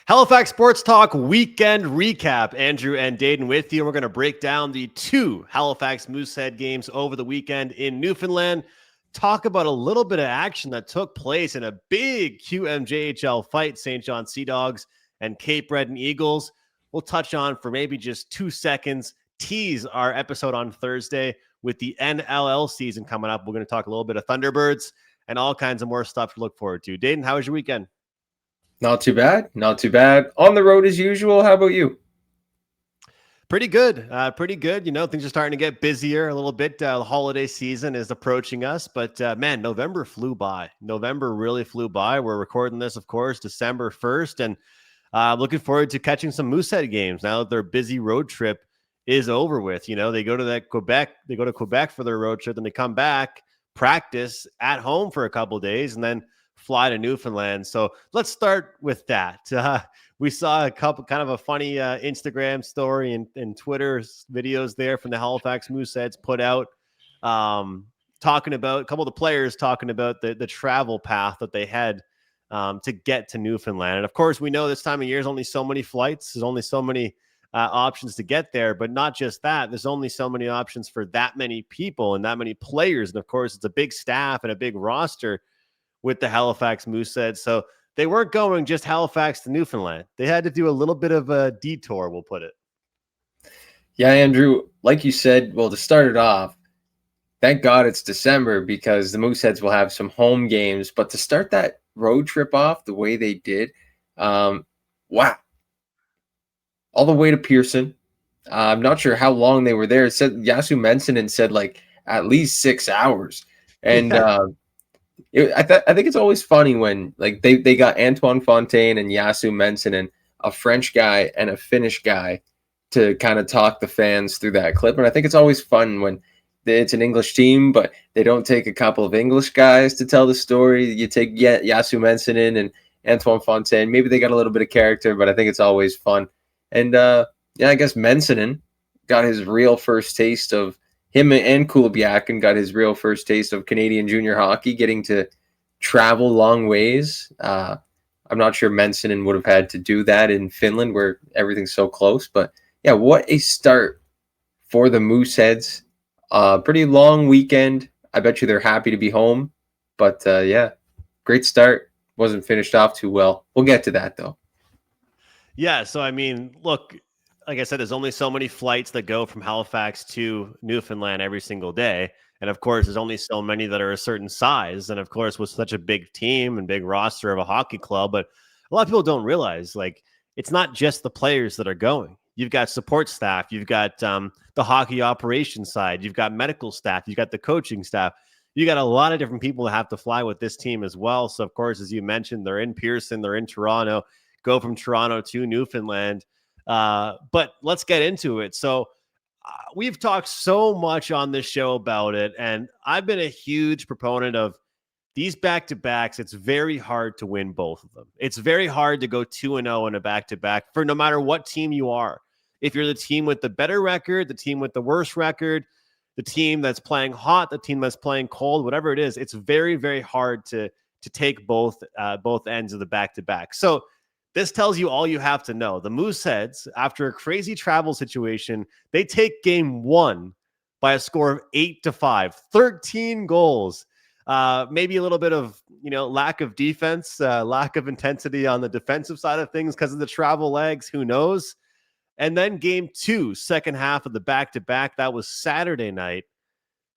Halifax Sports Talk weekend recap. Andrew and Dayton with you. We're going to break down the two Halifax Moosehead games over the weekend in Newfoundland. Talk about a little bit of action that took place in a big QMJHL fight, St. John Sea Dogs and Cape Breton Eagles. We'll touch on for maybe just 2 seconds, tease our episode on Thursday with the NLL season coming up. We're going to talk a little bit of Thunderbirds and all kinds of more stuff to look forward to. Dayton, how was your weekend? Not too bad. Not too bad. On the road as usual. How about you? Pretty good. Pretty good. You know, things are starting to get busier a little bit. The holiday season is approaching us, but man, November flew by. November really flew by. We're recording this, of course, December 1st, and looking forward to catching some Moosehead games now that their busy road trip is over with. You know, they go to Quebec for their road trip, and they come back, practice at home for a couple of days, and then fly to Newfoundland. So let's start with that. We saw a couple kind of a funny Instagram story and Twitter videos there from the Halifax Mooseheads put out, talking about a couple of the players talking about the travel path that they had to get to Newfoundland. And of course, we know this time of year is only so many flights. There's only so many options to get there, but not just that. There's only so many options for that many people and that many players. And of course, it's a big staff and a big roster with the Halifax Mooseheads. So they weren't going just Halifax to Newfoundland. They had to do a little bit of a detour, we'll put it. Yeah, Andrew, like you said, well, to start it off, thank God it's December because the Mooseheads will have some home games. But to start that road trip off the way they did, wow. All the way to Pearson. I'm not sure how long they were there. It said Yasu Mensinen said like at least 6 hours. And Yeah. I think it's always funny when like they got Antoine Fontaine and Yasu Mensinen, a French guy and a Finnish guy, to kind of talk the fans through that clip. And I think it's always fun when it's an English team, but they don't take a couple of English guys to tell the story. You take Yasu Mensinen and Antoine Fontaine. Maybe they got a little bit of character, but I think it's always fun. And yeah, I guess Mensinen got his real first taste of him, and Kulibiakin got his real first taste of Canadian junior hockey, getting to travel long ways. I'm not sure Mensinen would have had to do that in Finland where everything's so close. But yeah, what a start for the Mooseheads. Pretty long weekend. I bet you they're happy to be home. But yeah, great start. Wasn't finished off too well. We'll get to that, though. Yeah. So, I mean, look, like I said, there's only so many flights that go from Halifax to Newfoundland every single day. And of course, there's only so many that are a certain size. And of course, with such a big team and big roster of a hockey club, but a lot of people don't realize, like, it's not just the players that are going. You've got support staff. You've got the hockey operations side. You've got medical staff. You've got the coaching staff. You got a lot of different people that have to fly with this team as well. So, of course, as you mentioned, they're in Pearson. They're in Toronto. Go from Toronto to Newfoundland. But let's get into it. So we've talked so much on this show about it, and I've been a huge proponent of these back-to-backs. It's very hard to win both of them. It's very hard to go 2-0 in a back-to-back for no matter what team you are. If you're the team with the better record, the team with the worst record, the team that's playing hot, the team that's playing cold, whatever it is, it's very, very hard to take both ends of the back-to-back. So this tells you all you have to know. The Mooseheads, after a crazy travel situation, they take game one by a score of 8-5, 13 goals. Maybe a little bit of, lack of defense, lack of intensity on the defensive side of things because of the travel legs. Who knows? And then game two, second half of the back-to-back, that was Saturday night.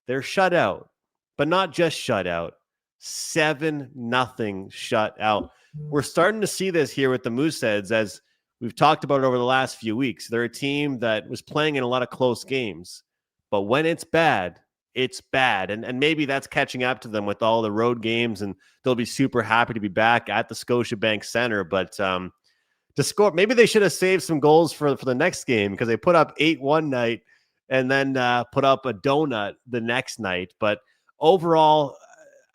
They're shut out, but not just shut out. 7-0 shut out. We're starting to see this here with the Mooseheads, as we've talked about it over the last few weeks. They're a team that was playing in a lot of close games, but when it's bad, it's bad. And maybe that's catching up to them with all the road games, and they'll be super happy to be back at the Scotiabank Center. But to score, maybe they should have saved some goals for the next game, because they put up 8 one night and then put up a donut the next night. But overall,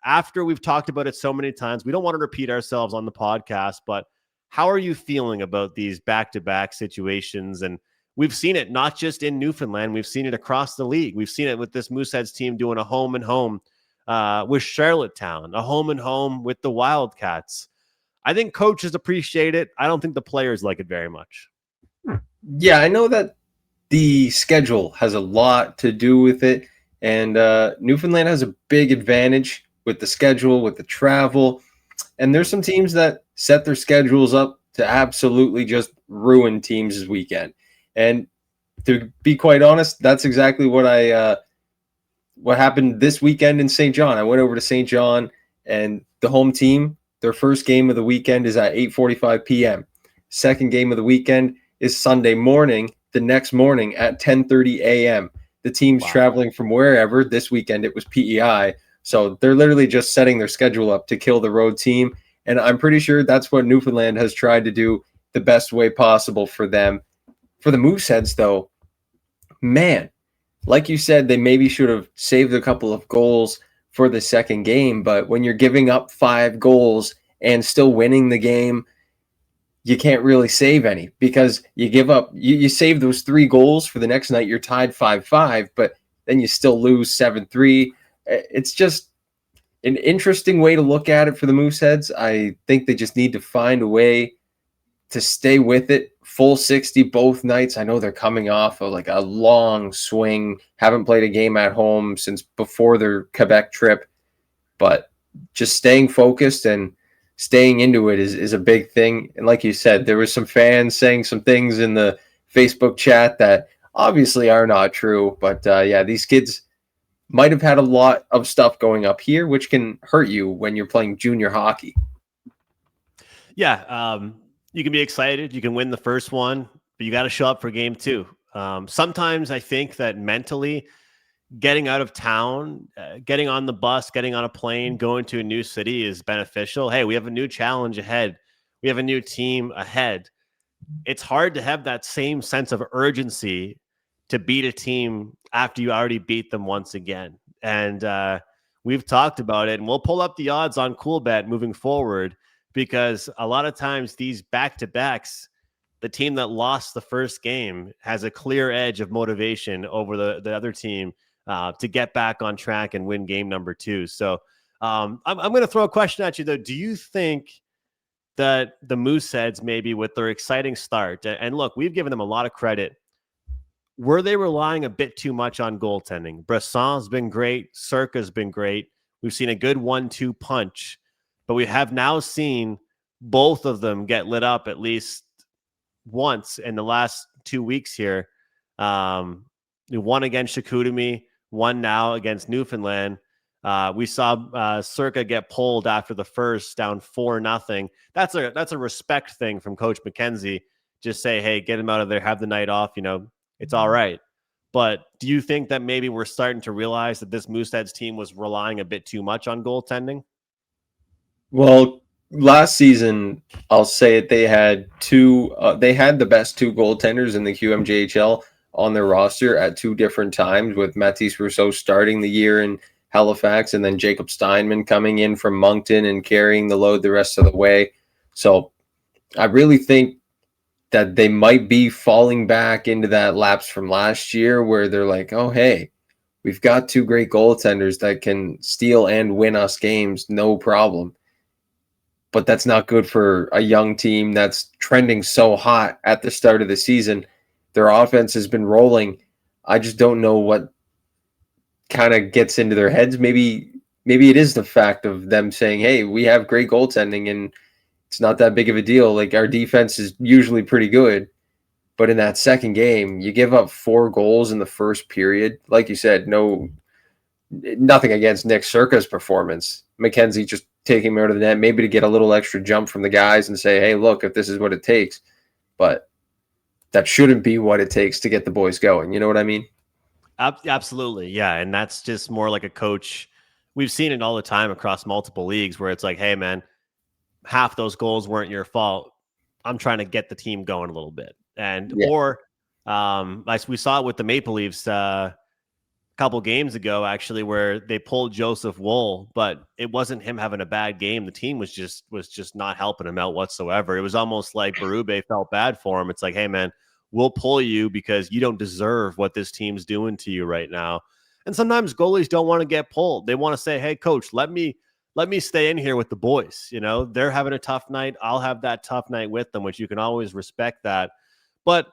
after we've talked about it so many times, we don't want to repeat ourselves on the podcast, but how are you feeling about these back-to-back situations? And we've seen it not just in Newfoundland. We've seen it across the league. We've seen it with this Mooseheads team doing a home-and-home with Charlottetown, a home-and-home with the Wildcats. I think coaches appreciate it. I don't think the players like it very much. Yeah, I know that the schedule has a lot to do with it, and Newfoundland has a big advantage with the schedule, with the travel, and there's some teams that set their schedules up to absolutely just ruin teams this weekend. And to be quite honest, that's exactly what happened this weekend in St. John. I went over to St. John, and the home team, their first game of the weekend is at 8:45 p.m. Second game of the weekend is Sunday morning, the next morning at 10:30 a.m. The team's traveling from wherever. This weekend it was PEI. So they're literally just setting their schedule up to kill the road team. And I'm pretty sure that's what Newfoundland has tried to do the best way possible for them. For the Mooseheads, though, man, like you said, they maybe should have saved a couple of goals for the second game. But when you're giving up 5 goals and still winning the game, you can't really save any, because you give up, you save those 3 goals for the next night, you're tied 5-5, but then you still lose 7-3. It's just an interesting way to look at it for the Mooseheads. I think they just need to find a way to stay with it. Full 60 both nights. I know they're coming off of like a long swing, haven't played a game at home since before their Quebec trip, but just staying focused and staying into it is a big thing. And like you said, there was some fans saying some things in the Facebook chat that obviously are not true. But yeah, these kids might have had a lot of stuff going up here, which can hurt you when you're playing junior hockey. Yeah, you can be excited. You can win the first one, but you got to show up for game 2. Sometimes I think that mentally getting out of town, getting on the bus, getting on a plane, going to a new city is beneficial. Hey, we have a new challenge ahead. We have a new team ahead. It's hard to have that same sense of urgency to beat a team after you already beat them once again. And we've talked about it, and we'll pull up the odds on CoolBet moving forward, because a lot of times these back-to-backs, the team that lost the first game has a clear edge of motivation over the other team to get back on track and win game number 2. So I'm going to throw a question at you, though. Do you think that the Mooseheads, maybe with their exciting start, and look, we've given them a lot of credit, were they relying a bit too much on goaltending? Bresson's been great. Circa's been great. We've seen a good 1-2 punch, but we have now seen both of them get lit up at least once in the last 2 weeks here. One against Chicoutimi, one now against Newfoundland. We saw Circa get pulled after the first, down 4-0. That's a respect thing from Coach McKenzie. Just say, hey, get him out of there, have the night off. It's all right. But do you think that maybe we're starting to realize that this Mooseheads team was relying a bit too much on goaltending? Well, last season, I'll say it, they had they had the best 2 goaltenders in the QMJHL on their roster at 2 different times, with Mathis Rousseau starting the year in Halifax and then Jacob Steinman coming in from Moncton and carrying the load the rest of the way. So I really think that they might be falling back into that lapse from last year where they're like, oh, hey, we've got 2 great goaltenders that can steal and win us games, no problem. But that's not good for a young team that's trending so hot at the start of the season. Their offense has been rolling. I just don't know what kind of gets into their heads. Maybe it is the fact of them saying, hey, we have great goaltending and it's not that big of a deal. Like, our defense is usually pretty good. But in that second game, you give up 4 goals in the first period. Like you said, nothing against Nick Circa's performance. McKenzie just taking him out of the net, maybe to get a little extra jump from the guys and say, hey, look, if this is what it takes. But that shouldn't be what it takes to get the boys going. You know what I mean? Absolutely. Yeah. And that's just more like a coach. We've seen it all the time across multiple leagues where it's like, hey, man, half those goals weren't your fault. I'm trying to get the team going a little bit. And, Yeah. or like we saw it with the Maple Leafs a couple games ago, actually, where they pulled Joseph Wool, but it wasn't him having a bad game. The team was just not helping him out whatsoever. It was almost like Berube felt bad for him. It's like, hey, man, we'll pull you because you don't deserve what this team's doing to you right now. And sometimes goalies don't want to get pulled. They want to say, hey, coach, let me let me stay in here with the boys. They're having a tough night. I'll have that tough night with them, which you can always respect that. But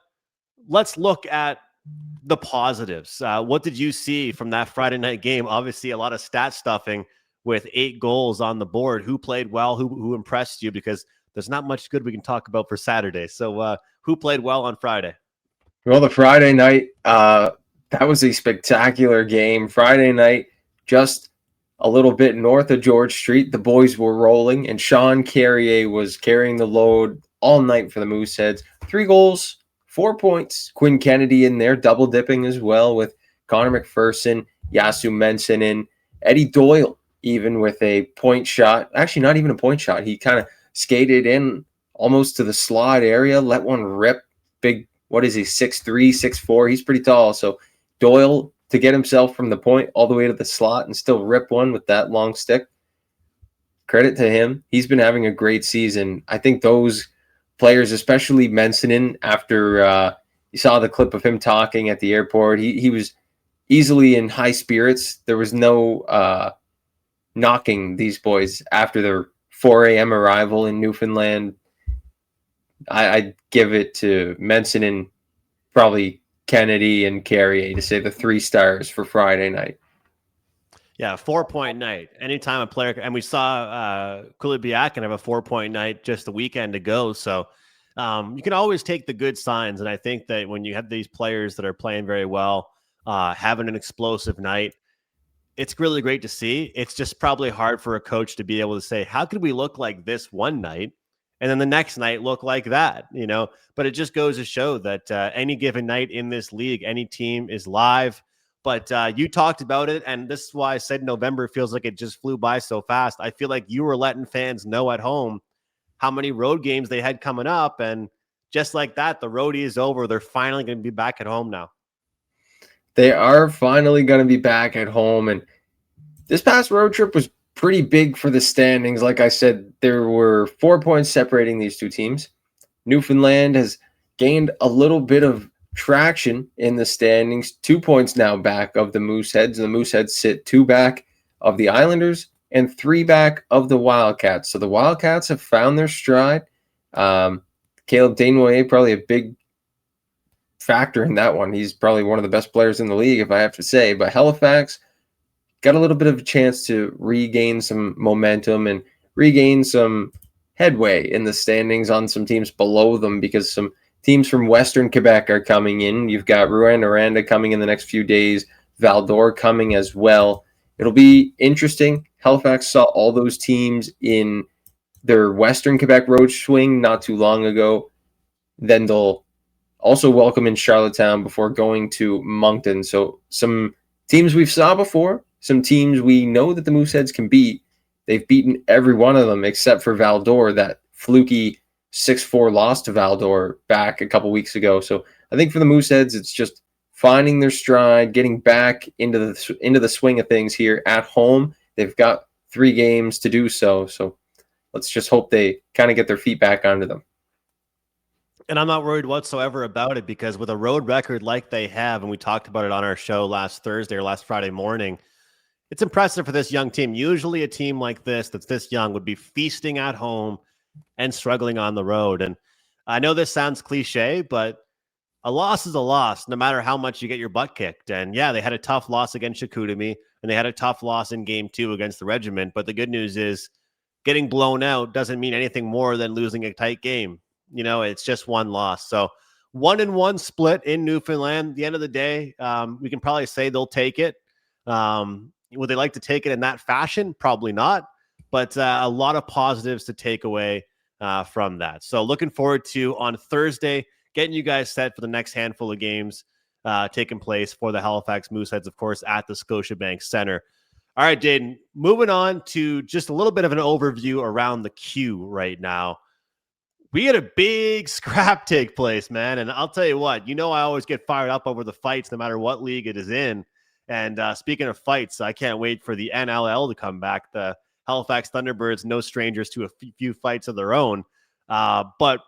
let's look at the positives. What did you see from that Friday night game? Obviously, a lot of stat stuffing with 8 goals on the board. Who played well? Who impressed you? Because there's not much good we can talk about for Saturday. So who played well on Friday? Well, the Friday night, that was a spectacular game. Friday night, just a little bit north of George Street, the boys were rolling, and Sean Carrier was carrying the load all night for the Mooseheads. 3 goals, 4 points. Quinn Kennedy in there, double dipping as well with Connor McPherson, Yasu Mensinen, Eddie Doyle, even with a point shot. Actually, not even a point shot. He kind of skated in almost to the slot area, let one rip. Big, what is he, 6'3", 6'4"? He's pretty tall. So Doyle, to get himself from the point all the way to the slot and still rip one with that long stick, credit to him. He's been having a great season. I think those players, especially Mensinen, after you saw the clip of him talking at the airport, he was easily in high spirits. There was no knocking these boys after their 4 a.m. arrival in Newfoundland. I'd give it to Mensinen, probably Kennedy and Carrier to say the 3 stars for Friday night. Yeah, 4-point night. Anytime a player, and we saw Kulibiakin have a 4-point night just a weekend ago. So you can always take the good signs. And I think that when you have these players that are playing very well, having an explosive night, it's really great to see. It's just probably hard for a coach to be able to say, how could we look like this one night and then the next night look like that, But it just goes to show that any given night in this league, any team is live. But you talked about it, and this is why I said November feels like it just flew by so fast. I feel like you were letting fans know at home how many road games they had coming up, and just like that, the roadie is over. They're finally going to be back at home now. They are finally going to be back at home, and this past road trip was pretty big for the standings. Like I said, there were 4 points separating these two teams. Newfoundland has gained a little bit of traction in the standings. 2 points now back of the Mooseheads. The Mooseheads sit 2 back of the Islanders and 3 back of the Wildcats. So the Wildcats have found their stride. Caleb Desnoyers, probably a big factor in that one. He's probably one of the best players in the league, if I have to say. But Halifax got a little bit of a chance to regain some momentum and regain some headway in the standings on some teams below them, because some teams from Western Quebec are coming in. You've got Rouyn-Noranda coming in the next few days, Val-d'Or coming as well. It'll be interesting. Halifax saw all those teams in their Western Quebec road swing not too long ago. Then they'll also welcome in Charlottetown before going to Moncton. So some teams we've saw before, some teams we know that the Mooseheads can beat. They've beaten every one of them except for Val-d'Or, that fluky 6-4 loss to Val-d'Or back a couple weeks ago. So I think for the Mooseheads, it's just finding their stride, getting back into the swing of things here at home. They've got 3 games to do so. So let's just hope they kind of get their feet back under them. And I'm not worried whatsoever about it, because with a road record like they have, and we talked about it on our show last Thursday or last Friday morning, it's impressive for this young team. Usually a team like this, that's this young, would be feasting at home and struggling on the road. And I know this sounds cliche, but a loss is a loss, no matter how much you get your butt kicked. And yeah, they had a tough loss against Chicoutimi, and they had a tough loss in game 2 against the Regiment. But the good news is getting blown out doesn't mean anything more than losing a tight game. It's just one loss. So 1-1 split in Newfoundland. At the end of the day, we can probably say they'll take it. Would they like to take it in that fashion? Probably not. But a lot of positives to take away from that. So looking forward to on Thursday, getting you guys set for the next handful of games taking place for the Halifax Mooseheads, of course, at the Scotiabank Center. All right, Jaden, moving on to just a little bit of an overview around the queue right now. We had a big scrap take place, man. And I'll tell you what, I always get fired up over the fights, no matter what league it is in. And speaking of fights, I can't wait for the NLL to come back. The Halifax Thunderbirds, no strangers to a few fights of their own. But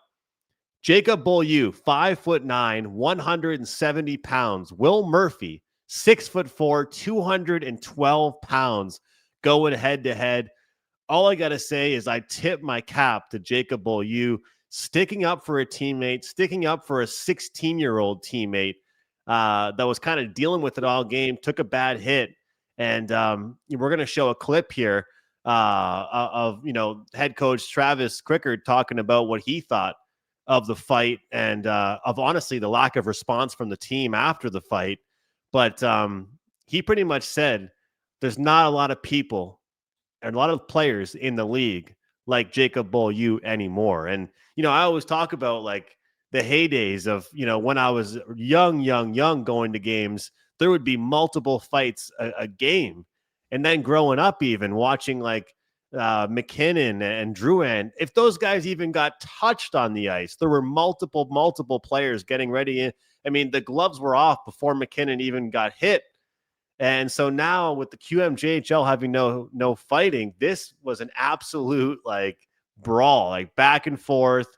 Jacob Beaulieu, 5'9", 170 pounds. Will Murphy, 6'4", 212 pounds, going head to head. all I got to say is I tip my cap to Jacob Beaulieu sticking up for a teammate, sticking up for a 16-year-old teammate that was kind of dealing with it all game, took a bad hit. And we're going to show a clip here of, head coach Travis Crickard talking about what he thought of the fight and of honestly the lack of response from the team after the fight. But he pretty much said there's not a lot of people and a lot of players in the league like Jacob Beaulieu anymore. And, I always talk about like the heydays of, when I was young going to games, there would be multiple fights a game. And then growing up, even watching like McKinnon and Drouin, if those guys even got touched on the ice, there were multiple players getting ready. I mean, the gloves were off before McKinnon even got hit. And so now with the QMJHL having no fighting, this was an absolute like brawl, like back and forth,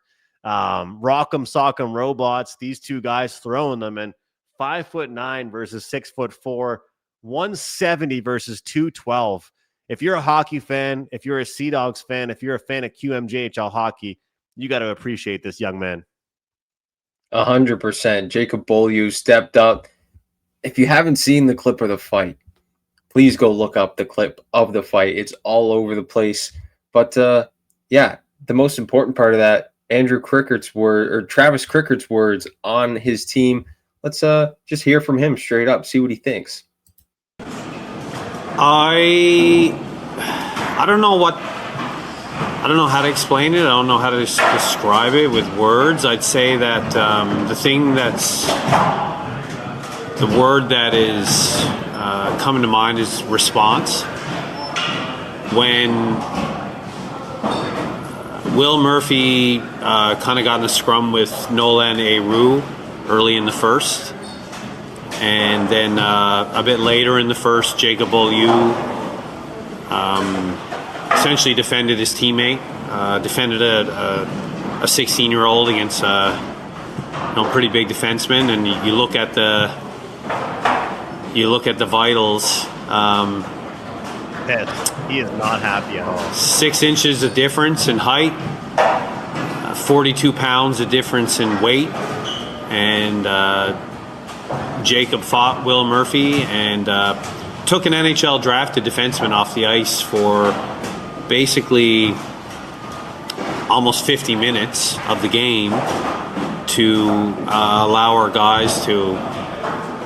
rock'em sock'em robots. These two guys throwing them, and 5'9" versus 6'4", 170 versus 212. If you're a hockey fan, if you're a Sea Dogs fan, if you're a fan of QMJHL hockey, you got to appreciate this young man. 100%. Jacob Beaulieu stepped up. If you haven't seen the clip of the fight, please go look up the clip of the fight. It's all over the place. But the most important part of that, Travis Crickard's words on his team. Let's just hear from him straight up, see what he thinks. I don't know how to explain it. I don't know how to describe it with words. I'd say that the word that is coming to mind is response. When Will Murphy kind of got in a scrum with Nolan Aru early in the first, and then a bit later in the first, Jacob Beaulieu essentially defended his teammate, defended a 16-year-old against a pretty big defenseman, and you look at the vitals. He is not happy at all. 6 inches of difference in height, 42 pounds of difference in weight, and Jacob fought Will Murphy and took an NHL drafted defenseman off the ice for basically almost 50 minutes of the game to allow our guys to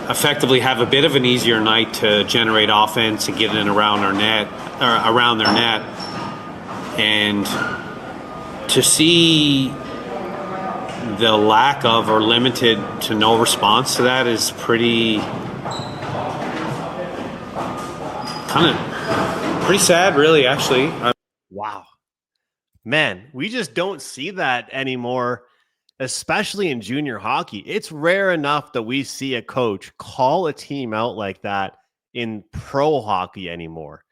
effectively have a bit of an easier night to generate offense and get it around our net, or around their net. And to see the lack of or limited to no response to that is pretty sad, really, actually. Wow. Man, we just don't see that anymore, especially in junior hockey. It's rare enough that we see a coach call a team out like that in pro hockey anymore.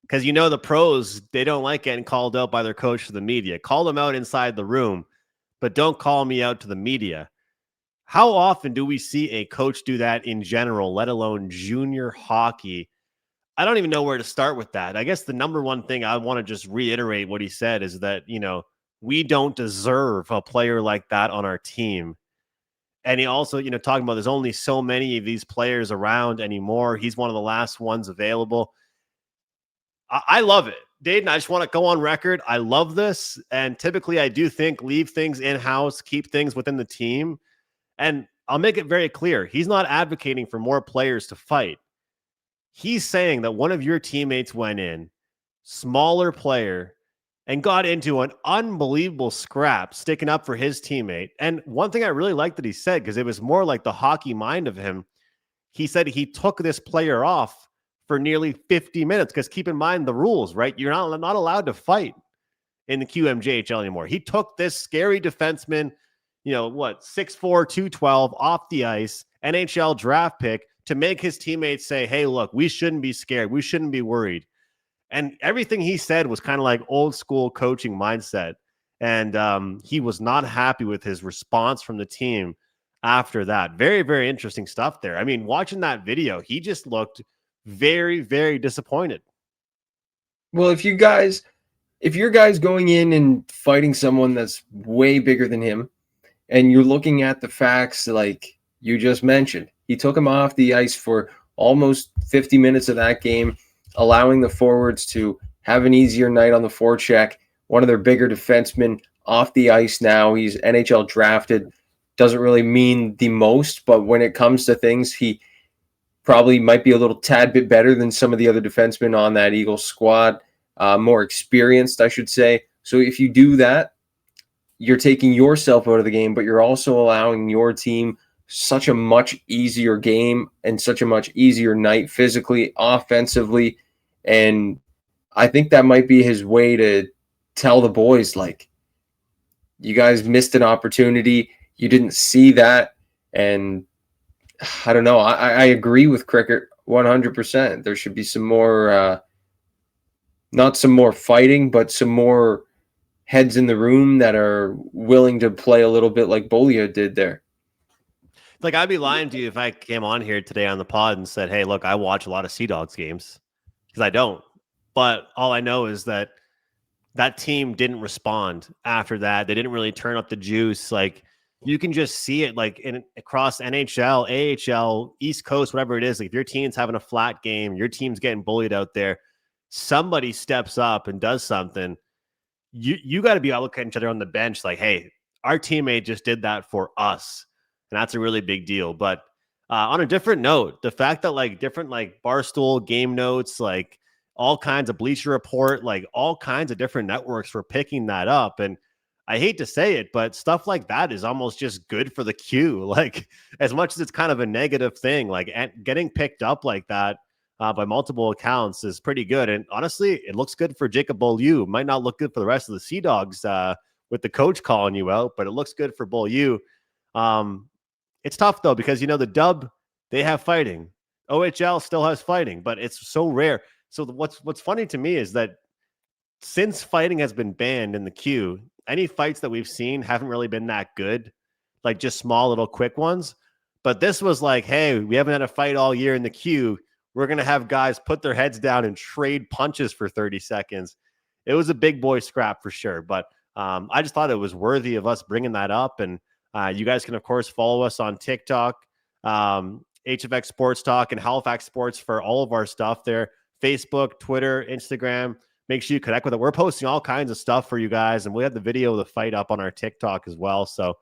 Because the pros, they don't like getting called out by their coach to the media. Call them out inside the room, but don't call me out to the media. How often do we see a coach do that in general, let alone junior hockey? I don't even know where to start with that. I guess the number one thing I want to just reiterate what he said is that, we don't deserve a player like that on our team. And he also, talking about there's only so many of these players around anymore. He's one of the last ones available. I love it. Dayton, I just want to go on record. I love this. And typically I do think leave things in-house, keep things within the team. And I'll make it very clear. He's not advocating for more players to fight. He's saying that one of your teammates went in, smaller player, and got into an unbelievable scrap sticking up for his teammate. And one thing I really liked that he said, because it was more like the hockey mind of him, he said he took this player off for nearly 50 minutes. Because keep in mind the rules, right? You're not allowed to fight in the QMJHL anymore. He took this scary defenseman, 6'4", 212 off the ice, NHL draft pick, to make his teammates say, hey, look, we shouldn't be scared. We shouldn't be worried. And everything he said was kind of like old school coaching mindset. And he was not happy with his response from the team after that. Very, very interesting stuff there. I mean, watching that video, he just looked very, very disappointed. Well, if you guys if your guy's going in and fighting someone that's way bigger than him, and you're looking at the facts like you just mentioned, he took him off the ice for almost 50 minutes of that game, allowing the forwards to have an easier night on the forecheck. One of their bigger defensemen off the ice now. He's NHL drafted. Doesn't really mean the most, but when it comes to things, he probably might be a little tad bit better than some of the other defensemen on that Eagles squad. More experienced, I should say. So if you do that, you're taking yourself out of the game, but you're also allowing your team such a much easier game and such a much easier night physically, offensively. And I think that might be his way to tell the boys, like, you guys missed an opportunity. You didn't see that. And I don't know. I agree with Cricket 100%. There should be some more, not some more fighting, but some more heads in the room that are willing to play a little bit like Bolio did there. Like, I'd be lying to you if I came on here today on the pod and said, hey, look, I watch a lot of Sea Dogs games, because I don't. But all I know is that that team didn't respond after that. They didn't really turn up the juice. Like, you can just see it, like, across NHL, AHL, East Coast, whatever it is. Like, if your team's having a flat game, your team's getting bullied out there, somebody steps up and does something. You got to be out looking at each other on the bench like, hey, our teammate just did that for us. And that's a really big deal. But on a different note, the fact that like different like Barstool, Game Notes, like all kinds of Bleacher Report, like all kinds of different networks were picking that up. And I hate to say it, but stuff like that is almost just good for the Q. Like, as much as it's kind of a negative thing, like getting picked up like that by multiple accounts is pretty good. And honestly, it looks good for Jacob Beaulieu. Might not look good for the rest of the Sea Dogs with the coach calling you out, but it looks good for Beaulieu. It's tough though, because, you know, the Dub, they have fighting. OHL still has fighting, but it's so rare. So what's funny to me is that since fighting has been banned in the Q, any fights that we've seen haven't really been that good, like just small little quick ones. But this was like, hey, we haven't had a fight all year in the Q. We're going to have guys put their heads down and trade punches for 30 seconds. It was a big boy scrap for sure. But I just thought it was worthy of us bringing that up. And you guys can, of course, follow us on TikTok, HFX Sports Talk, and Halifax Sports for all of our stuff there. Facebook, Twitter, Instagram. Make sure you connect with it. We're posting all kinds of stuff for you guys, and we have the video of the fight up on our TikTok as well, so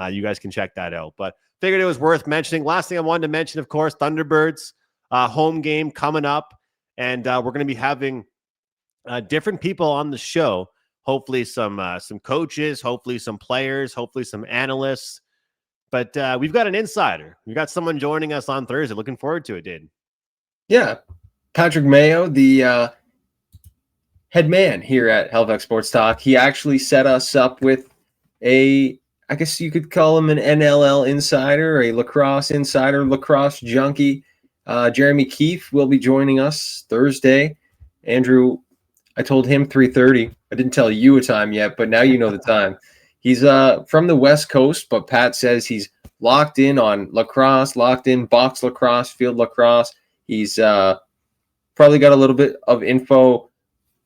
you guys can check that out. But figured it was worth mentioning. Last thing I wanted to mention, of course, Thunderbirds home game coming up, and we're going to be having different people on the show. Hopefully some coaches, hopefully some players, hopefully some analysts. But we've got an insider. We've got someone joining us on Thursday. Looking forward to it, dude. Yeah. Patrick Mayo, the head man here at Halifax Sports Talk. He actually set us up with I guess you could call him an NLL insider, a lacrosse insider, lacrosse junkie. Jeremy Keefe will be joining us Thursday. Andrew, I told him 3:30. I didn't tell you a time yet, but now you know the time. He's from the West Coast, but Pat says he's locked in on lacrosse, locked in box lacrosse, field lacrosse. He's probably got a little bit of info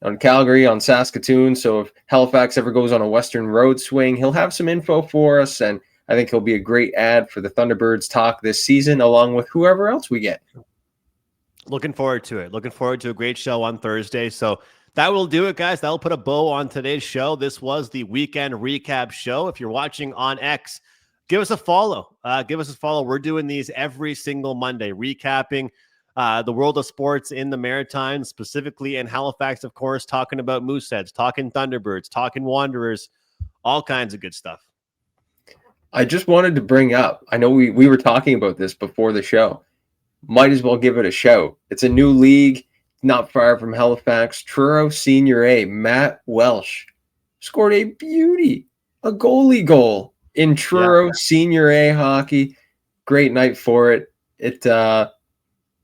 on Calgary, on Saskatoon. So if Halifax ever goes on a Western road swing, he'll have some info for us. And I think he'll be a great ad for the Thunderbirds talk this season, along with whoever else we get. Looking forward to it. Looking forward to a great show on Thursday. So that will do it, guys. That will put a bow on today's show. This was the weekend recap show. If you're watching on X, give us a follow. We're doing these every single Monday, recapping the world of sports in the Maritimes, specifically in Halifax, of course, talking about Mooseheads, talking Thunderbirds, talking Wanderers, all kinds of good stuff. I just wanted to bring up, I know we were talking about this before the show. Might as well give it a shout. It's a new league, not far from Halifax. Truro Senior A, Matt Welsh scored a beauty, a goalie goal in Truro Senior A hockey. Great night for it. It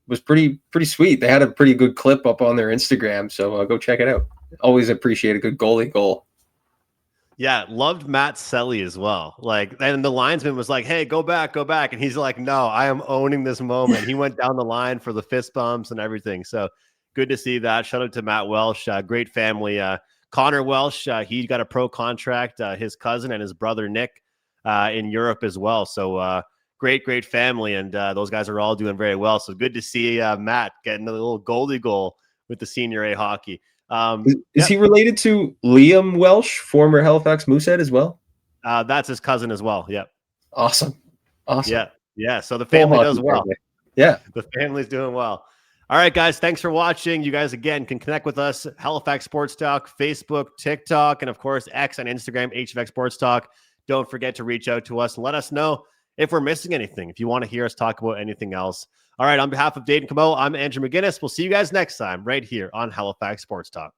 was pretty sweet. They had a pretty good clip up on their Instagram, so go check it out. Always appreciate a good goalie goal. Yeah, loved Matt Selly as well. Like, and the linesman was like, hey, go back. And he's like, no, I am owning this moment. He went down the line for the fist bumps and everything. So good to see that. Shout out to Matt Welsh. Great family. Connor Welsh, he got a pro contract, his cousin and his brother Nick in Europe as well. So great family, and those guys are all doing very well. So good to see Matt getting a little goldie goal with the Senior A hockey. Is he related to Liam Welsh, former Halifax Moosehead as well? That's his cousin as well. Yep. Awesome. Yeah. So the family does well. Family. Yeah. The family's doing well. All right, guys. Thanks for watching. You guys, again, can connect with us. Halifax Sports Talk, Facebook, TikTok, and, of course, X and Instagram, HFX Sports Talk. Don't forget to reach out to us and let us know if we're missing anything, if you want to hear us talk about anything else. All right, on behalf of Dayton Camo, I'm Andrew McGinnis. We'll see you guys next time right here on Halifax Sports Talk.